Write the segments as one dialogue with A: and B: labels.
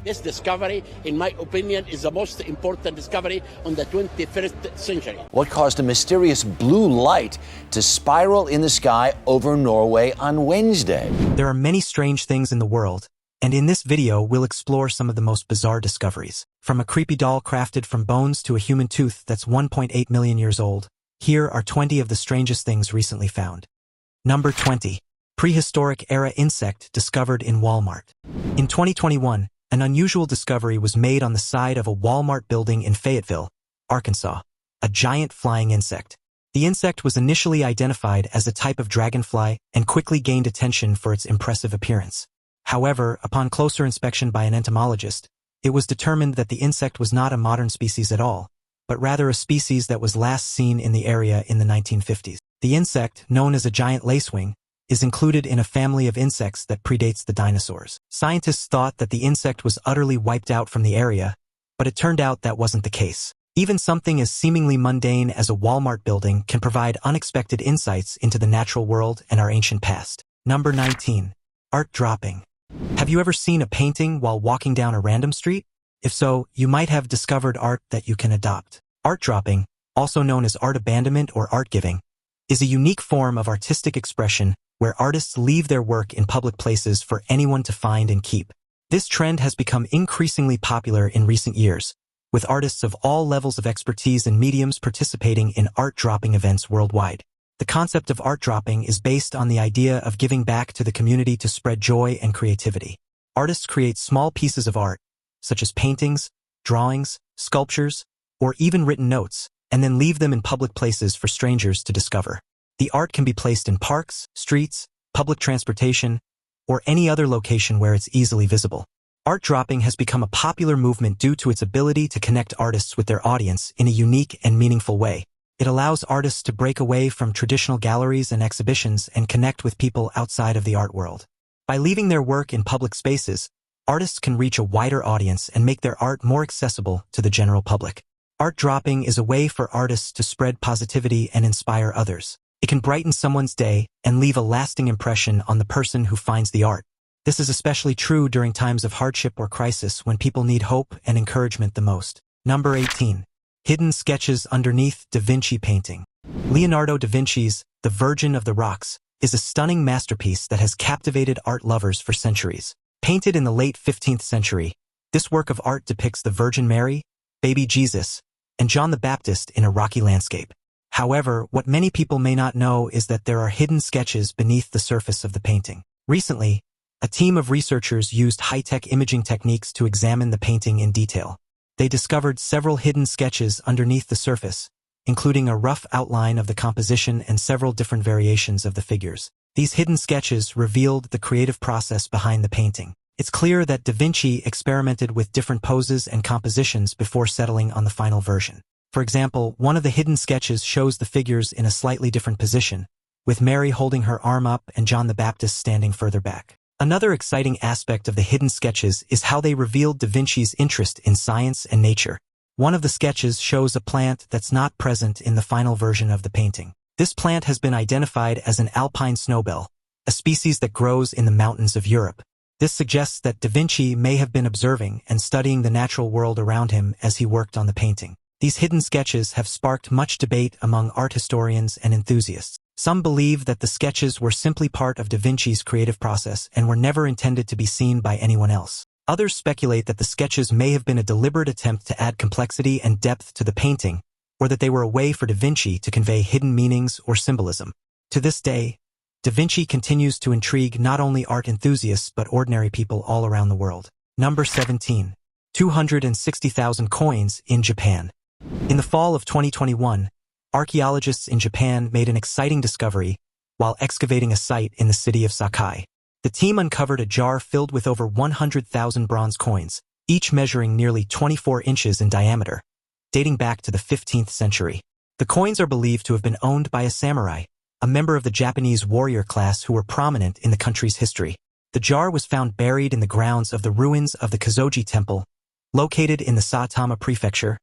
A: This discovery, in my opinion, is the most important discovery on the 21st century.
B: What caused a mysterious blue light to spiral in the sky over Norway on Wednesday?
C: There are many strange things in the world, and in this video we'll explore some of the most bizarre discoveries. From a creepy doll crafted from bones to a human tooth that's 1.8 million years old, here are 20 of the strangest things recently found. Number 20. Prehistoric era insect discovered in Walmart. In 2021, an unusual discovery was made on the side of a Walmart building in Fayetteville, Arkansas, a giant flying insect. The insect was initially identified as a type of dragonfly and quickly gained attention for its impressive appearance. However, upon closer inspection by an entomologist, it was determined that the insect was not a modern species at all, but rather a species that was last seen in the area in the 1950s. The insect, known as a giant lacewing, is included in a family of insects that predates the dinosaurs. Scientists thought that the insect was utterly wiped out from the area, but it turned out that wasn't the case. Even something as seemingly mundane as a Walmart building can provide unexpected insights into the natural world and our ancient past. Number 19. Art dropping. Have you ever seen a painting while walking down a random street? If so, you might have discovered art that you can adopt. Art dropping, also known as art abandonment or art giving, is a unique form of artistic expression where artists leave their work in public places for anyone to find and keep. This trend has become increasingly popular in recent years, with artists of all levels of expertise and mediums participating in art dropping events worldwide. The concept of art dropping is based on the idea of giving back to the community to spread joy and creativity. Artists create small pieces of art, such as paintings, drawings, sculptures, or even written notes, and then leave them in public places for strangers to discover. The art can be placed in parks, streets, public transportation, or any other location where it's easily visible. Art dropping has become a popular movement due to its ability to connect artists with their audience in a unique and meaningful way. It allows artists to break away from traditional galleries and exhibitions and connect with people outside of the art world. By leaving their work in public spaces, artists can reach a wider audience and make their art more accessible to the general public. Art dropping is a way for artists to spread positivity and inspire others. It can brighten someone's day and leave a lasting impression on the person who finds the art. This is especially true during times of hardship or crisis when people need hope and encouragement the most. Number 18. Hidden sketches underneath Da Vinci painting. Leonardo da Vinci's The Virgin of the Rocks is a stunning masterpiece that has captivated art lovers for centuries. Painted in the late 15th century, this work of art depicts the Virgin Mary, baby Jesus, and John the Baptist in a rocky landscape. However, what many people may not know is that there are hidden sketches beneath the surface of the painting. Recently, a team of researchers used high-tech imaging techniques to examine the painting in detail. They discovered several hidden sketches underneath the surface, including a rough outline of the composition and several different variations of the figures. These hidden sketches revealed the creative process behind the painting. It's clear that Da Vinci experimented with different poses and compositions before settling on the final version. For example, one of the hidden sketches shows the figures in a slightly different position, with Mary holding her arm up and John the Baptist standing further back. Another exciting aspect of the hidden sketches is how they revealed Da Vinci's interest in science and nature. One of the sketches shows a plant that's not present in the final version of the painting. This plant has been identified as an alpine snowbell, a species that grows in the mountains of Europe. This suggests that Da Vinci may have been observing and studying the natural world around him as he worked on the painting. These hidden sketches have sparked much debate among art historians and enthusiasts. Some believe that the sketches were simply part of Da Vinci's creative process and were never intended to be seen by anyone else. Others speculate that the sketches may have been a deliberate attempt to add complexity and depth to the painting, or that they were a way for Da Vinci to convey hidden meanings or symbolism. To this day, Da Vinci continues to intrigue not only art enthusiasts but ordinary people all around the world. Number 17. 260,000 coins in Japan. In the fall of 2021, archaeologists in Japan made an exciting discovery while excavating a site in the city of Sakai. The team uncovered a jar filled with over 100,000 bronze coins, each measuring nearly 24 inches in diameter, dating back to the 15th century. The coins are believed to have been owned by a samurai, a member of the Japanese warrior class who were prominent in the country's history. The jar was found buried in the grounds of the ruins of the Kazoji Temple, located in the Saitama Prefecture,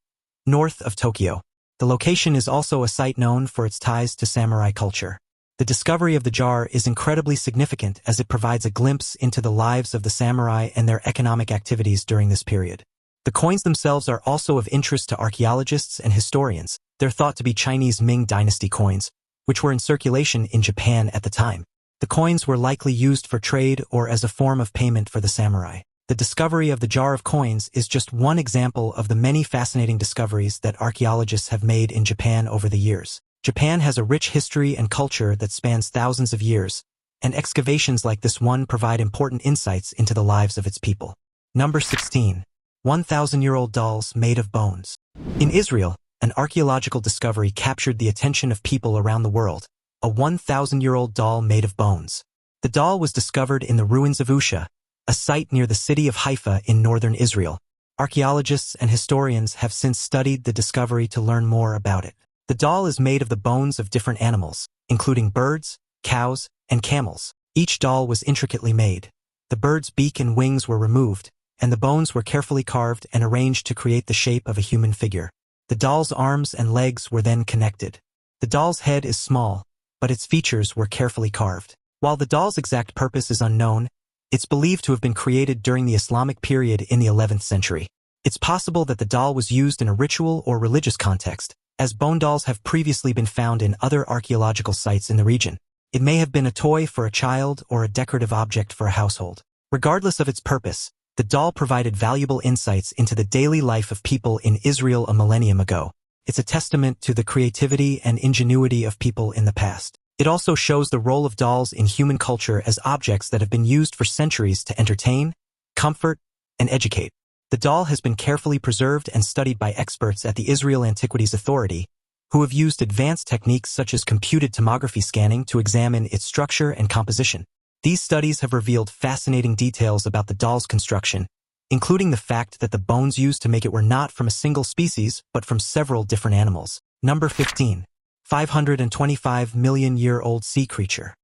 C: north of Tokyo. The location is also a site known for its ties to samurai culture. The discovery of the jar is incredibly significant as it provides a glimpse into the lives of the samurai and their economic activities during this period. The coins themselves are also of interest to archaeologists and historians. They're thought to be Chinese Ming Dynasty coins, which were in circulation in Japan at the time. The coins were likely used for trade or as a form of payment for the samurai. The discovery of the jar of coins is just one example of the many fascinating discoveries that archaeologists have made in Japan over the years. Japan has a rich history and culture that spans thousands of years, and excavations like this one provide important insights into the lives of its people. Number 16. 1,000-year-old dolls made of bones. In Israel, an archaeological discovery captured the attention of people around the world, a 1,000-year-old doll made of bones. The doll was discovered in the ruins of Usha, a site near the city of Haifa in northern Israel. Archaeologists and historians have since studied the discovery to learn more about it. The doll is made of the bones of different animals, including birds, cows, and camels. Each doll was intricately made. The bird's beak and wings were removed, and the bones were carefully carved and arranged to create the shape of a human figure. The doll's arms and legs were then connected. The doll's head is small, but its features were carefully carved. While the doll's exact purpose is unknown, it's believed to have been created during the Islamic period in the 11th century. It's possible that the doll was used in a ritual or religious context, as bone dolls have previously been found in other archaeological sites in the region. It may have been a toy for a child or a decorative object for a household. Regardless of its purpose, the doll provided valuable insights into the daily life of people in Israel a millennium ago. It's a testament to the creativity and ingenuity of people in the past. It also shows the role of dolls in human culture as objects that have been used for centuries to entertain, comfort, and educate. The doll has been carefully preserved and studied by experts at the Israel Antiquities Authority, who have used advanced techniques such as computed tomography scanning to examine its structure and composition. These studies have revealed fascinating details about the doll's construction, including the fact that the bones used to make it were not from a single species, but from several different animals. Number 15. 525 million-year-old sea creature.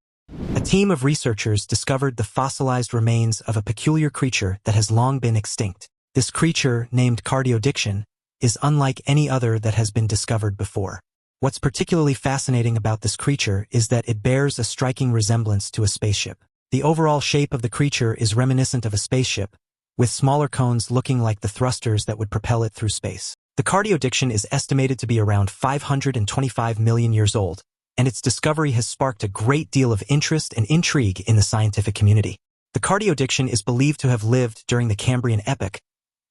C: A team of researchers discovered the fossilized remains of a peculiar creature that has long been extinct. This creature, named Cardiodictyon, is unlike any other that has been discovered before. What's particularly fascinating about this creature is that it bears a striking resemblance to a spaceship. The overall shape of the creature is reminiscent of a spaceship, with smaller cones looking like the thrusters that would propel it through space. The Cardiodictyon is estimated to be around 525 million years old, and its discovery has sparked a great deal of interest and intrigue in the scientific community. The Cardiodictyon is believed to have lived during the Cambrian epoch,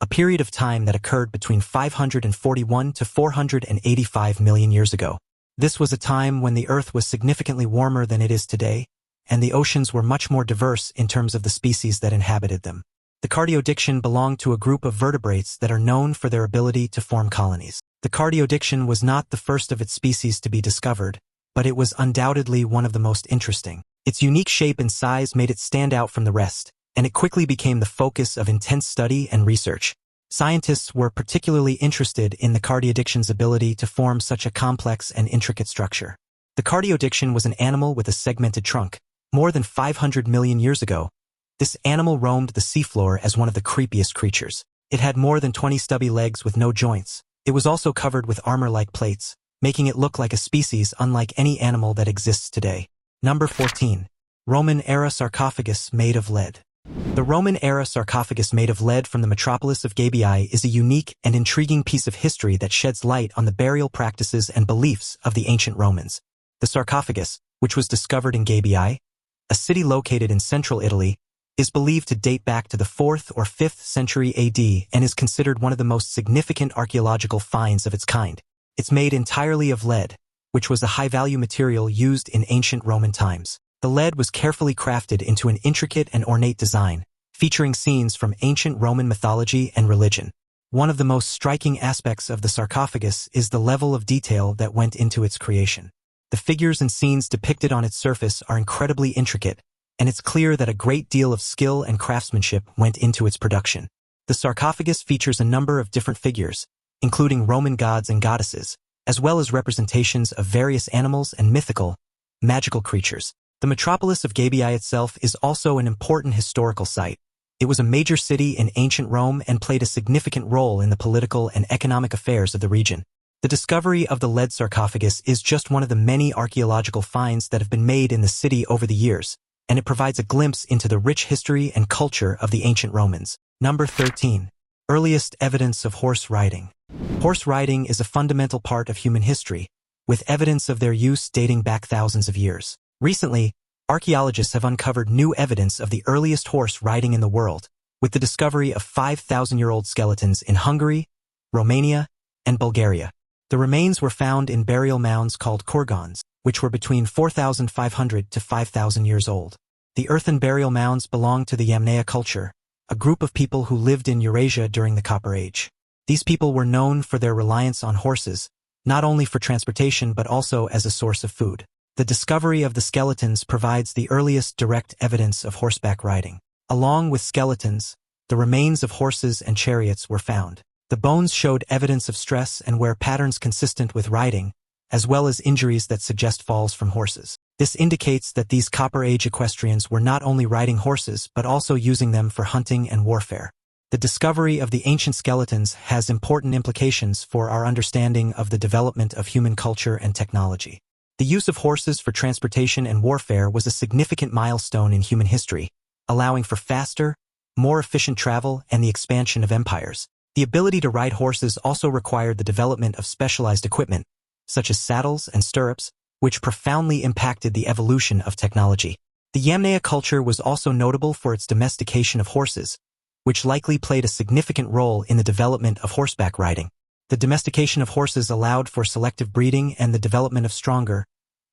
C: a period of time that occurred between 541 to 485 million years ago. This was a time when the Earth was significantly warmer than it is today, and the oceans were much more diverse in terms of the species that inhabited them. The Cardiodictyon belonged to a group of vertebrates that are known for their ability to form colonies. The Cardiodictyon was not the first of its species to be discovered, but it was undoubtedly one of the most interesting. Its unique shape and size made it stand out from the rest, and it quickly became the focus of intense study and research. Scientists were particularly interested in the Cardiodictyon's ability to form such a complex and intricate structure. The Cardiodictyon was an animal with a segmented trunk. More than 500 million years ago, this animal roamed the seafloor as one of the creepiest creatures. It had more than 20 stubby legs with no joints. It was also covered with armor-like plates, making it look like a species unlike any animal that exists today. Number 14. Roman-era sarcophagus made of lead. The Roman-era sarcophagus made of lead from the metropolis of Gabii is a unique and intriguing piece of history that sheds light on the burial practices and beliefs of the ancient Romans. The sarcophagus, which was discovered in Gabii, a city located in central Italy, is believed to date back to the 4th or 5th century AD and is considered one of the most significant archaeological finds of its kind. It's made entirely of lead, which was a high-value material used in ancient Roman times. The lead was carefully crafted into an intricate and ornate design, featuring scenes from ancient Roman mythology and religion. One of the most striking aspects of the sarcophagus is the level of detail that went into its creation. The figures and scenes depicted on its surface are incredibly intricate, and it's clear that a great deal of skill and craftsmanship went into its production. The sarcophagus features a number of different figures, including Roman gods and goddesses, as well as representations of various animals and mythical, magical creatures. The metropolis of Gabii itself is also an important historical site. It was a major city in ancient Rome and played a significant role in the political and economic affairs of the region. The discovery of the lead sarcophagus is just one of the many archaeological finds that have been made in the city over the years, and it provides a glimpse into the rich history and culture of the ancient Romans. Number 13. Earliest evidence of horse riding. Horse riding is a fundamental part of human history, with evidence of their use dating back thousands of years. Recently, archaeologists have uncovered new evidence of the earliest horse riding in the world, with the discovery of 5,000-year-old skeletons in Hungary, Romania, and Bulgaria. The remains were found in burial mounds called kurgans, which were between 4,500 to 5,000 years old. The earthen burial mounds belong to the Yamnaya culture, a group of people who lived in Eurasia during the Copper Age. These people were known for their reliance on horses, not only for transportation but also as a source of food. The discovery of the skeletons provides the earliest direct evidence of horseback riding. Along with skeletons, the remains of horses and chariots were found. The bones showed evidence of stress and wear patterns consistent with riding, as well as injuries that suggest falls from horses. This indicates that these Copper Age equestrians were not only riding horses but also using them for hunting and warfare. The discovery of the ancient skeletons has important implications for our understanding of the development of human culture and technology. The use of horses for transportation and warfare was a significant milestone in human history, allowing for faster, more efficient travel and the expansion of empires. The ability to ride horses also required the development of specialized equipment, such as saddles and stirrups, which profoundly impacted the evolution of technology. The Yamnaya culture was also notable for its domestication of horses, which likely played a significant role in the development of horseback riding. The domestication of horses allowed for selective breeding and the development of stronger,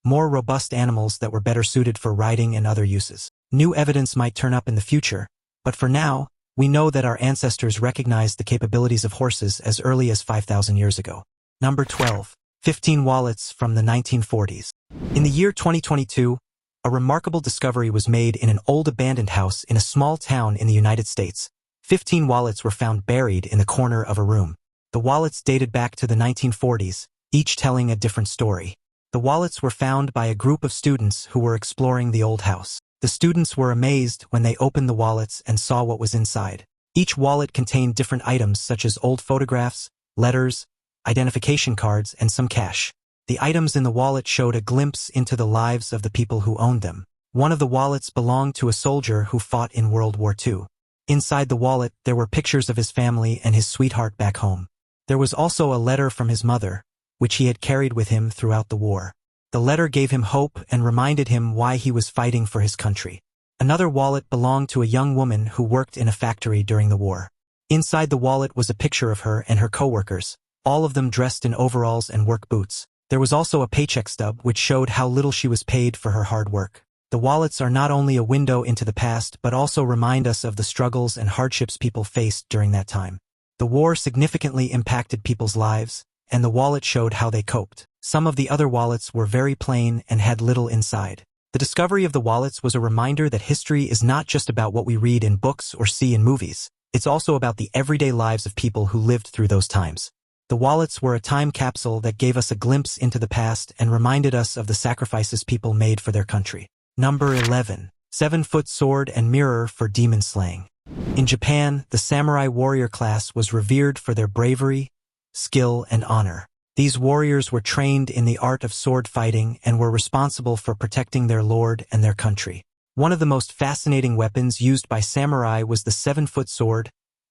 C: more robust animals that were better suited for riding and other uses. New evidence might turn up in the future, but for now, we know that our ancestors recognized the capabilities of horses as early as 5,000 years ago. Number 12. 15 wallets from the 1940s. In the year 2022, a remarkable discovery was made in an old abandoned house in a small town in the United States. 15 wallets were found buried in the corner of a room. The wallets dated back to the 1940s, each telling a different story. The wallets were found by a group of students who were exploring the old house. The students were amazed when they opened the wallets and saw what was inside. Each wallet contained different items such as old photographs, letters, identification cards, and some cash. The items in the wallet showed a glimpse into the lives of the people who owned them. One of the wallets belonged to a soldier who fought in World War II. Inside the wallet, there were pictures of his family and his sweetheart back home. There was also a letter from his mother, which he had carried with him throughout the war. The letter gave him hope and reminded him why he was fighting for his country. Another wallet belonged to a young woman who worked in a factory during the war. Inside the wallet was a picture of her and her co-workers, all of them dressed in overalls and work boots. There was also a paycheck stub which showed how little she was paid for her hard work. The wallets are not only a window into the past but also remind us of the struggles and hardships people faced during that time. The war significantly impacted people's lives, and the wallet showed how they coped. Some of the other wallets were very plain and had little inside. The discovery of the wallets was a reminder that history is not just about what we read in books or see in movies. It's also about the everyday lives of people who lived through those times. The wallets were a time capsule that gave us a glimpse into the past and reminded us of the sacrifices people made for their country. Number 11. 7-foot sword and mirror for demon slaying. In Japan, the samurai warrior class was revered for their bravery, skill, and honor. These warriors were trained in the art of sword fighting and were responsible for protecting their lord and their country. One of the most fascinating weapons used by samurai was the 7-foot sword,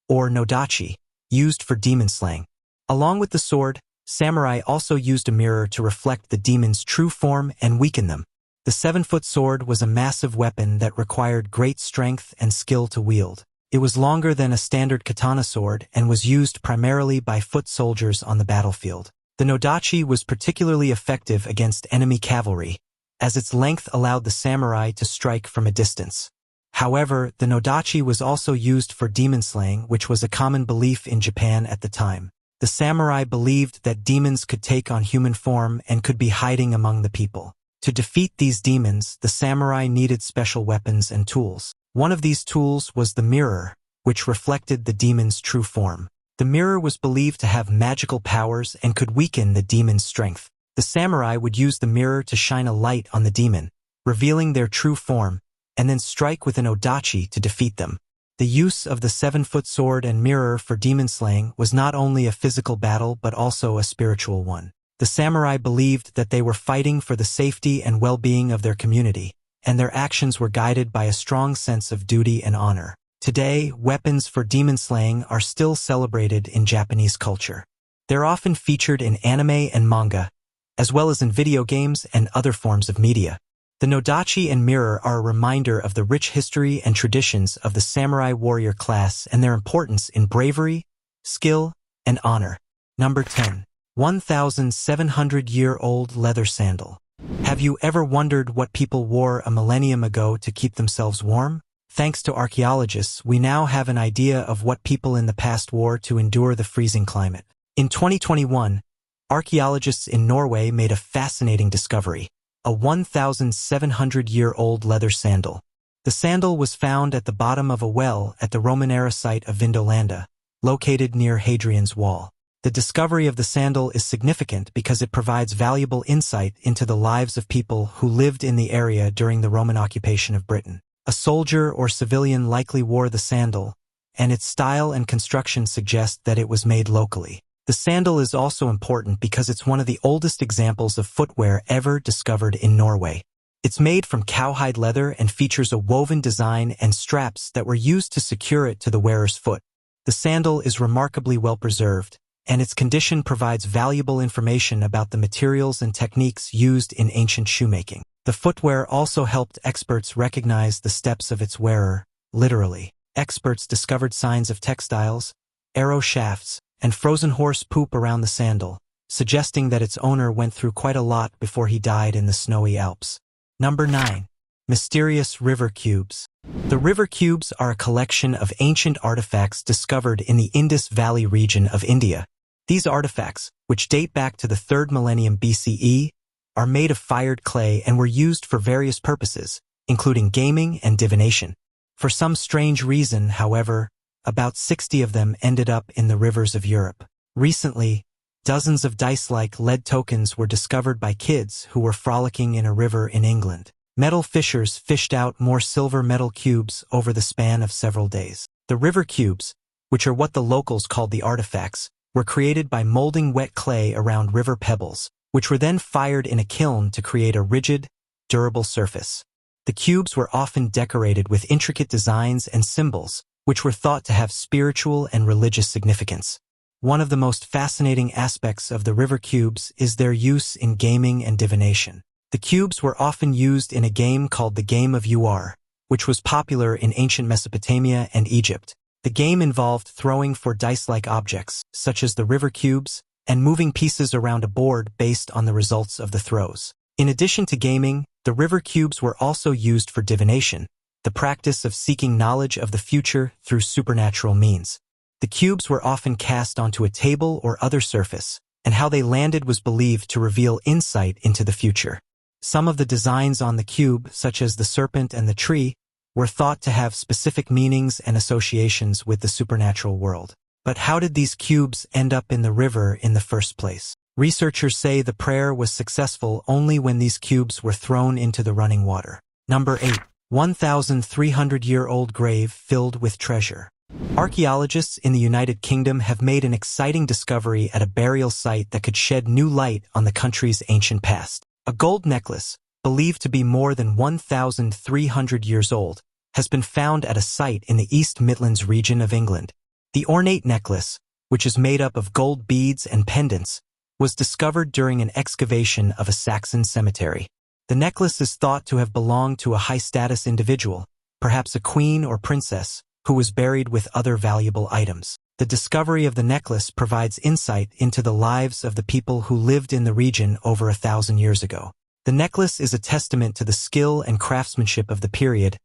C: or nodachi, used for demon slaying. Along with the sword, samurai also used a mirror to reflect the demon's true form and weaken them. The 7-foot sword was a massive weapon that required great strength and skill to wield. It was longer than a standard katana sword and was used primarily by foot soldiers on the battlefield. The nodachi was particularly effective against enemy cavalry, as its length allowed the samurai to strike from a distance. However, the nodachi was also used for demon slaying, which was a common belief in Japan at the time. The samurai believed that demons could take on human form and could be hiding among the people. To defeat these demons, the samurai needed special weapons and tools. One of these tools was the mirror, which reflected the demon's true form. The mirror was believed to have magical powers and could weaken the demon's strength. The samurai would use the mirror to shine a light on the demon, revealing their true form, and then strike with an odachi to defeat them. The use of the 7-foot sword and mirror for demon slaying was not only a physical battle but also a spiritual one. The samurai believed that they were fighting for the safety and well-being of their community, and their actions were guided by a strong sense of duty and honor. Today, weapons for demon slaying are still celebrated in Japanese culture. They're often featured in anime and manga, as well as in video games and other forms of media. The nodachi and mirror are a reminder of the rich history and traditions of the samurai warrior class and their importance in bravery, skill, and honor. Number 10. 1,700-year-old leather sandal. Have you ever wondered what people wore a millennium ago to keep themselves warm? Thanks to archaeologists, we now have an idea of what people in the past wore to endure the freezing climate. In 2021, archaeologists in Norway made a fascinating discovery: a 1,700-year-old leather sandal. The sandal was found at the bottom of a well at the Romanarcophagus site of Vindolanda, located near Hadrian's Wall. The discovery of the sandal is significant because it provides valuable insight into the lives of people who lived in the area during the Roman occupation of Britain. A soldier or civilian likely wore the sandal, and its style and construction suggest that it was made locally. The sandal is also important because it's one of the oldest examples of footwear ever discovered in Norway. It's made from cowhide leather and features a woven design and straps that were used to secure it to the wearer's foot. The sandal is remarkably well preserved, and its condition provides valuable information about the materials and techniques used in ancient shoemaking. The footwear also helped experts recognize the steps of its wearer, literally. Experts discovered signs of textiles, arrow shafts, and frozen horse poop around the sandal, suggesting that its owner went through quite a lot before he died in the snowy Alps. Number 9. Mysterious river cubes. The river cubes are a collection of ancient artifacts discovered in the Indus Valley region of India. These artifacts, which date back to the 3rd millennium BCE, are made of fired clay and were used for various purposes, including gaming and divination. For some strange reason, however, about 60 of them ended up in the rivers of Europe. Recently, dozens of dice-like lead tokens were discovered by kids who were frolicking in a river in England. Metal fishers fished out more silver metal cubes over the span of several days. The river cubes, which are what the locals called the artifacts, were created by molding wet clay around river pebbles, which were then fired in a kiln to create a rigid, durable surface. The cubes were often decorated with intricate designs and symbols, which were thought to have spiritual and religious significance. One of the most fascinating aspects of the river cubes is their use in gaming and divination. The cubes were often used in a game called the game of yearold, which was popular in ancient Mesopotamia and Egypt. The game involved throwing for dice-like objects, such as the river cubes, and moving pieces around a board based on the results of the throws. In addition to gaming, the river cubes were also used for divination, the practice of seeking knowledge of the future through supernatural means. The cubes were often cast onto a table or other surface, and how they landed was believed to reveal insight into the future. Some of the designs on the cube, such as the serpent and the tree, were thought to have specific meanings and associations with the supernatural world. But how did these cubes end up in the river in the first place? Researchers say the prayer was successful only when these cubes were thrown into the running water. Number 8. 1,300-year-old grave filled with treasure. Archaeologists in the United Kingdom have made an exciting discovery at a burial site that could shed new light on the country's ancient past. A gold necklace, believed to be more than 1,300 years old, has been found at a site in the East Midlands region of England. The ornate necklace, which is made up of gold beads and pendants, was discovered during an excavation of a Saxon cemetery. The necklace is thought to have belonged to a high-status individual, perhaps a queen or princess, who was buried with other valuable items. The discovery of the necklace provides insight into the lives of the people who lived in the region over 1,000 years ago. The necklace is a testament to the skill and craftsmanship of the period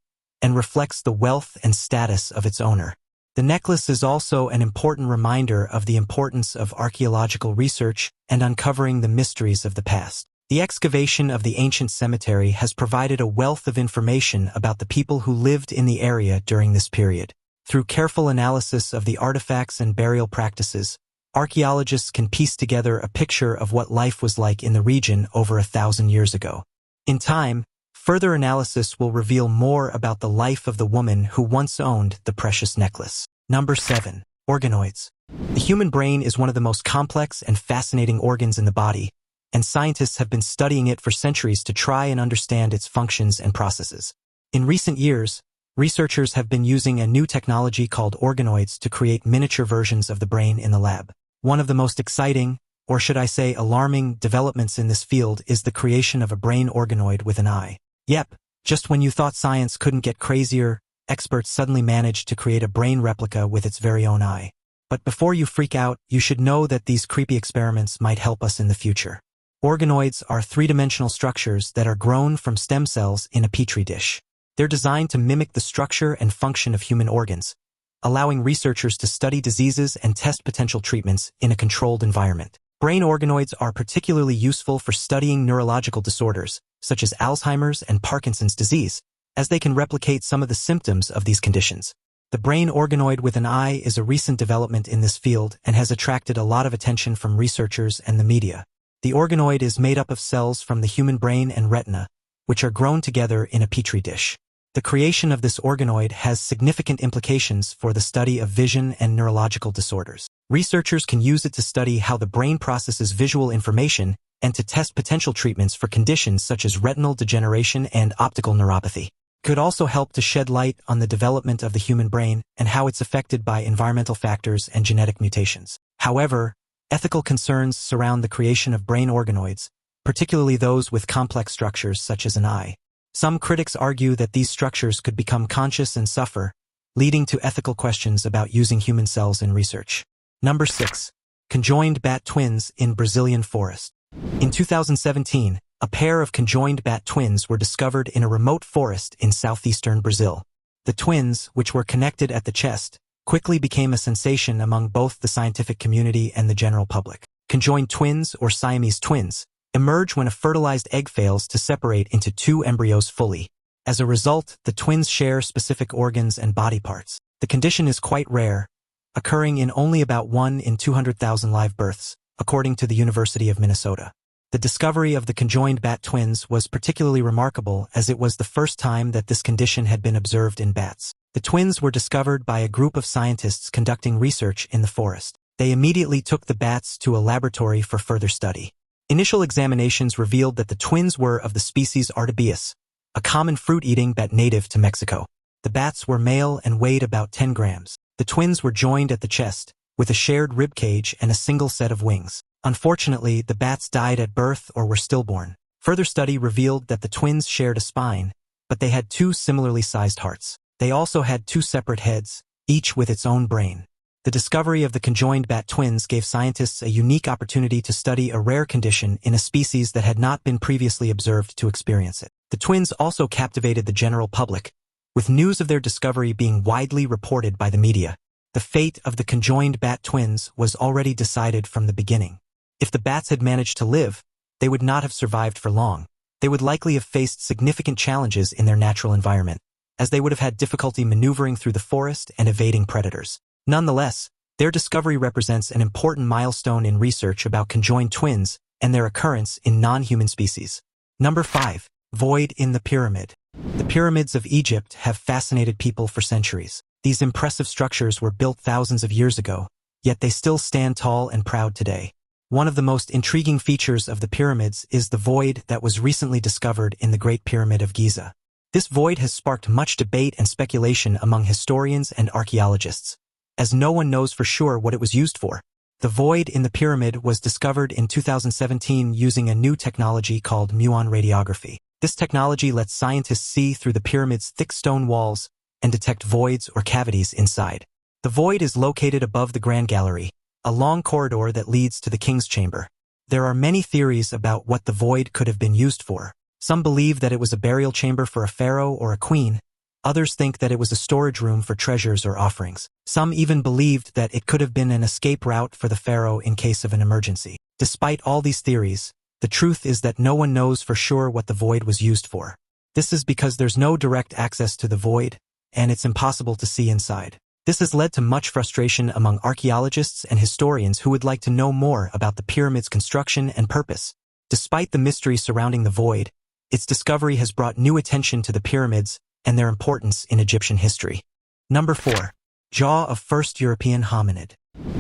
C: and reflects the wealth and status of its owner. The necklace is also an important reminder of the importance of archaeological research and uncovering the mysteries of the past. The excavation of the ancient cemetery has provided a wealth of information about the people who lived in the area during this period. Through careful analysis of the artifacts and burial practices, archaeologists can piece together a picture of what life was like in the region over 1,000 years ago. In time, Further analysis will reveal more about the life of the woman who once owned the precious necklace. Number 7. Organoids. The human brain is one of the most complex and fascinating organs in the body, and scientists have been studying it for centuries to try and understand its functions and processes. In recent years, researchers have been using a new technology called organoids to create miniature versions of the brain in the lab. One of the most exciting, or should I say alarming, developments in this field is the creation of a brain organoid with an eye. Yep, just when you thought science couldn't get crazier, experts suddenly managed to create a brain replica with its very own eye. But before you freak out, you should know that these creepy experiments might help us in the future. Organoids are three-dimensional structures that are grown from stem cells in a petri dish. They're designed to mimic the structure and function of human organs, allowing researchers to study diseases and test potential treatments in a controlled environment. Brain organoids are particularly useful for studying neurological disorders, such as Alzheimer's and Parkinson's disease, as they can replicate some of the symptoms of these conditions. The brain organoid with an eye is a recent development in this field and has attracted a lot of attention from researchers and the media. The organoid is made up of cells from the human brain and retina, which are grown together in a petri dish. The creation of this organoid has significant implications for the study of vision and neurological disorders. Researchers can use it to study how the brain processes visual information and to test potential treatments for conditions such as retinal degeneration and optical neuropathy. It could also help to shed light on the development of the human brain and how it's affected by environmental factors and genetic mutations. However, ethical concerns surround the creation of brain organoids, particularly those with complex structures such as an eye. Some critics argue that these structures could become conscious and suffer, leading to ethical questions about using human cells in research. Number 6. Conjoined bat twins in Brazilian forest. In 2017, a pair of conjoined bat twins were discovered in a remote forest in southeastern Brazil. The twins, which were connected at the chest, quickly became a sensation among both the scientific community and the general public. Conjoined twins, or Siamese twins, emerge when a fertilized egg fails to separate into two embryos fully. As a result, the twins share specific organs and body parts. The condition is quite rare, occurring in only about 1 in 200,000 live births, according to the University of Minnesota. The discovery of the conjoined bat twins was particularly remarkable as it was the first time that this condition had been observed in bats. The twins were discovered by a group of scientists conducting research in the forest. They immediately took the bats to a laboratory for further study. Initial examinations revealed that the twins were of the species Artabeus, a common fruit-eating bat native to Mexico. The bats were male and weighed about 10 grams. The twins were joined at the chest, with a shared rib cage and a single set of wings. Unfortunately, the bats died at birth or were stillborn. Further study revealed that the twins shared a spine, but they had two similarly sized hearts. They also had two separate heads, each with its own brain. The discovery of the conjoined bat twins gave scientists a unique opportunity to study a rare condition in a species that had not been previously observed to experience it. The twins also captivated the general public, with news of their discovery being widely reported by the media. The fate of the conjoined bat twins was already decided from the beginning. If the bats had managed to live, they would not have survived for long. They would likely have faced significant challenges in their natural environment, as they would have had difficulty maneuvering through the forest and evading predators. Nonetheless, their discovery represents an important milestone in research about conjoined twins and their occurrence in non-human species. Number 5. Void in the pyramid. The pyramids of Egypt have fascinated people for centuries. These impressive structures were built thousands of years ago, yet they still stand tall and proud today. One of the most intriguing features of the pyramids is the void that was recently discovered in the Great Pyramid of Giza. This void has sparked much debate and speculation among historians and archaeologists, as no one knows for sure what it was used for. The void in the pyramid was discovered in 2017 using a new technology called muon radiography. This technology lets scientists see through the pyramid's thick stone walls and detect voids or cavities inside. The void is located above the Grand Gallery, a long corridor that leads to the king's chamber. There are many theories about what the void could have been used for. Some believe that it was a burial chamber for a pharaoh or a queen. Others think that it was a storage room for treasures or offerings. Some even believed that it could have been an escape route for the pharaoh in case of an emergency. Despite all these theories, the truth is that no one knows for sure what the void was used for. This is because there's no direct access to the void, and it's impossible to see inside. This has led to much frustration among archaeologists and historians who would like to know more about the pyramid's construction and purpose. Despite the mystery surrounding the void, Its discovery has brought new attention to the pyramids and their importance in Egyptian history. Number 4. Jaw of first European hominid.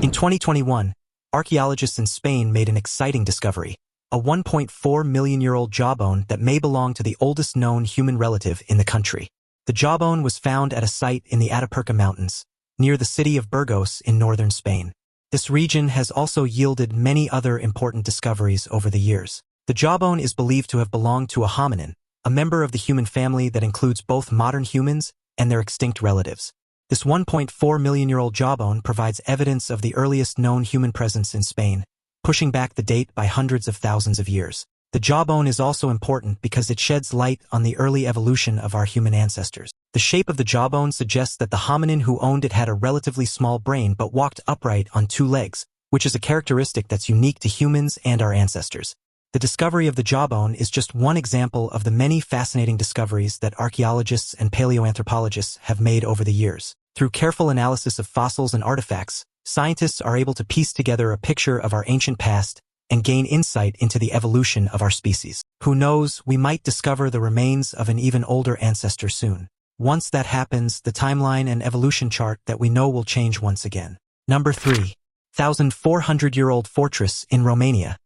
C: In 2021, archaeologists in Spain made an exciting discovery, a 1.4 million-year-old jawbone that may belong to the oldest known human relative in the country. The jawbone was found at a site in the Atapuerca Mountains, near the city of Burgos in northern Spain. This region has also yielded many other important discoveries over the years. The jawbone is believed to have belonged to a hominin, a member of the human family that includes both modern humans and their extinct relatives. This 1.4 million-year-old jawbone provides evidence of the earliest known human presence in Spain, pushing back the date by hundreds of thousands of years. The jawbone is also important because it sheds light on the early evolution of our human ancestors. The shape of the jawbone suggests that the hominin who owned it had a relatively small brain but walked upright on 2 legs, which is a characteristic that's unique to humans and our ancestors. The discovery of the jawbone is just one example of the many fascinating discoveries that archaeologists and paleoanthropologists have made over the years. Through careful analysis of fossils and artifacts, scientists are able to piece together a picture of our ancient past and gain insight into the evolution of our species. Who knows, we might discover the remains of an even older ancestor soon. Once that happens, the timeline and evolution chart that we know will change once again. Number 3. 1,400-year-old fortress in Romania.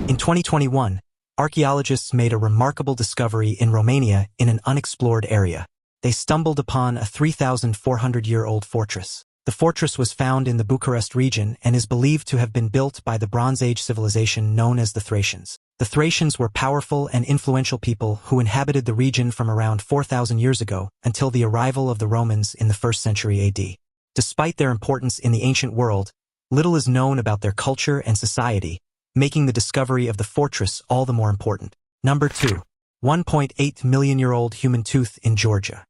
C: In 2021, archaeologists made a remarkable discovery in Romania in an unexplored area. They stumbled upon a 3,400-year-old fortress. The fortress was found in the Bucharest region and is believed to have been built by the Bronze Age civilization known as the Thracians. The Thracians were powerful and influential people who inhabited the region from around 4,000 years ago until the arrival of the Romans in the 1st century AD. Despite their importance in the ancient world, little is known about their culture and society, making the discovery of the fortress all the more important. Number 2. 1.8 million-year-old human tooth in Georgia.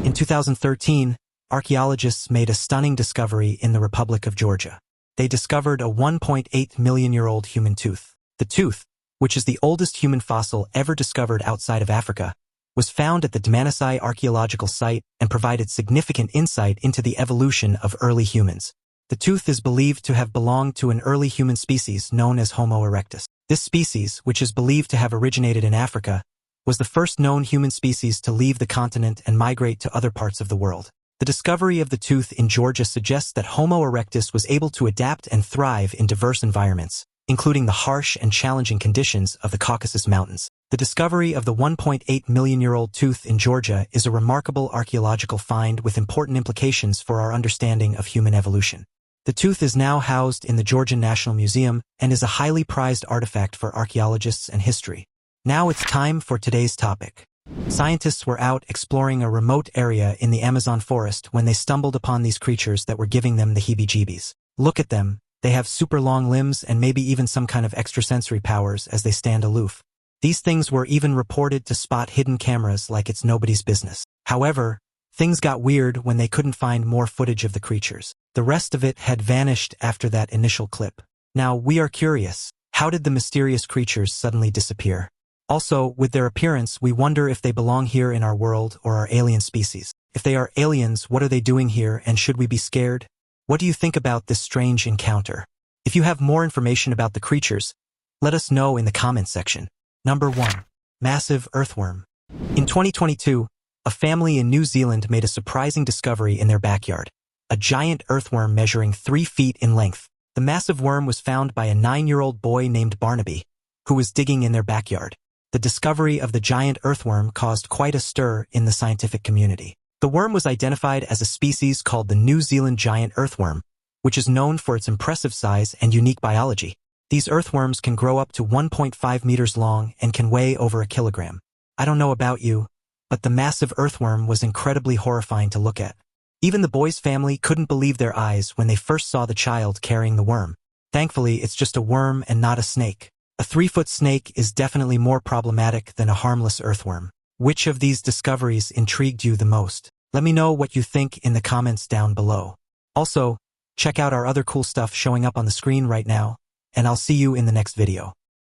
C: In 2013, archaeologists made a stunning discovery in the Republic of Georgia. They discovered a 1.8 million-year-old human tooth. The tooth, which is the oldest human fossil ever discovered outside of Africa, was found at the Dmanisi archaeological site and provided significant insight into the evolution of early humans. The tooth is believed to have belonged to an early human species known as Homo erectus. This species, which is believed to have originated in Africa, was the first known human species to leave the continent and migrate to other parts of the world. The discovery of the tooth in Georgia suggests that Homo erectus was able to adapt and thrive in diverse environments, including the harsh and challenging conditions of the Caucasus Mountains. The discovery of the 1.8 million-year-old tooth in Georgia is a remarkable archaeological find with important implications for our understanding of human evolution. The tooth is now housed in the Georgian National Museum and is a highly prized artifact for archaeologists and history. Now it's time for today's topic. Scientists were out exploring a remote area in the Amazon forest when they stumbled upon these creatures that were giving them the heebie-jeebies. Look at them. They have super long limbs and maybe even some kind of extrasensory powers as they stand aloof. These things were even reported to spot hidden cameras like it's nobody's business. However, things got weird when they couldn't find more footage of the creatures. The rest of it had vanished after that initial clip. Now, we are curious. How did the mysterious creatures suddenly disappear? Also, with their appearance, we wonder if they belong here in our world or are alien species. If they are aliens, what are they doing here and should we be scared? What do you think about this strange encounter? If you have more information about the creatures, let us know in the comments section. Number 1. Massive earthworm. In 2022, a family in New Zealand made a surprising discovery in their backyard. A giant earthworm measuring 3 feet in length. The massive worm was found by a 9-year-old boy named Barnaby, who was digging in their backyard. The discovery of the giant earthworm caused quite a stir in the scientific community. The worm was identified as a species called the New Zealand giant earthworm, which is known for its impressive size and unique biology. These earthworms can grow up to 1.5 meters long and can weigh over a kilogram. I don't know about you, but the massive earthworm was incredibly horrifying to look at. Even the boy's family couldn't believe their eyes when they first saw the child carrying the worm. Thankfully, it's just a worm and not a snake. A 3-foot snake is definitely more problematic than a harmless earthworm. Which of these discoveries intrigued you the most? Let me know what you think in the comments down below. Also, check out our other cool stuff showing up on the screen right now, and I'll see you in the next video.